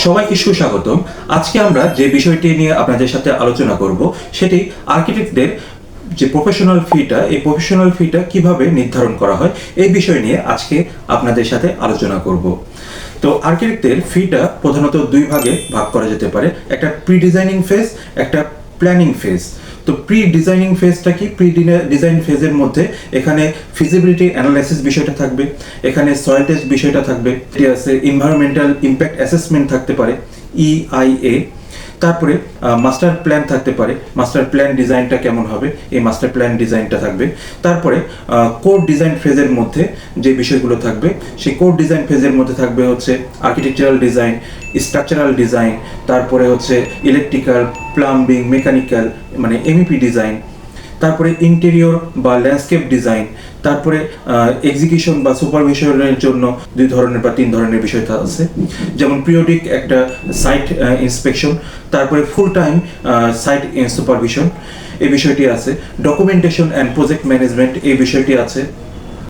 সবাইকে সুস্বাগতম। আজকে আমরা যে বিষয়টি নিয়ে আপনাদের সাথে আলোচনা করব সেটি আর্কিটেক্টদের যে প্রফেশনাল ফিটা, এই প্রফেশনাল ফিটা কিভাবে নির্ধারণ করা হয় এই বিষয় নিয়ে আজকে আপনাদের সাথে আলোচনা করব। তো আর্কিটেক্টদের ফিটা প্রধানত দুই ভাগে ভাগ করা যেতে পারে, একটা প্রি ডিজাইনিং ফেজ, একটা প্ল্যানিং ফেজ। তো প্রি ডিজাইনিং ফেজটা কি? প্রি ডিজাইন ফেজের মধ্যে এখানে ফিজিবিলিটি অ্যানালাইসিস বিষয়টা থাকবে, এখানে সয়েল টেস্ট বিষয়টা থাকবে, এটি আছে এনভায়রনমেন্টাল ইমপ্যাক্ট অ্যাসেসমেন্ট থাকতে পারে EIA, তারপরে মাস্টার প্ল্যান থাকতে পারে, মাস্টার প্ল্যান ডিজাইনটা কেমন হবে এই মাস্টার প্ল্যান ডিজাইনটা থাকবে। তারপরে কোর ডিজাইন ফেজের মধ্যে যে বিষয়গুলো থাকবে সেই কোর ডিজাইন ফেজের মধ্যে থাকবে হচ্ছে আর্কিটেকচারাল ডিজাইন, স্ট্রাকচারাল ডিজাইন, তারপরে হচ্ছে ইলেকট্রিক্যাল, প্লাম্বিং, মেকানিক্যাল মানে MEP ডিজাইন, তারপরে ইন্টেরিয়র বা ল্যান্ডস্কেপ ডিজাইন, তারপরে এক্সিকিউশন বা সুপারভিশনের জন্য দুই ধরনের বা তিন ধরনের বিষয় আছে, যেমন পিরিয়ডিক একটা সাইট ইন্সপেকশন, তারপরে ফুল টাইম সাইট সুপারভিশন এই বিষয়টি আছে, ডকুমেন্টেশন অ্যান্ড প্রজেক্ট ম্যানেজমেন্ট এই বিষয়টি আছে,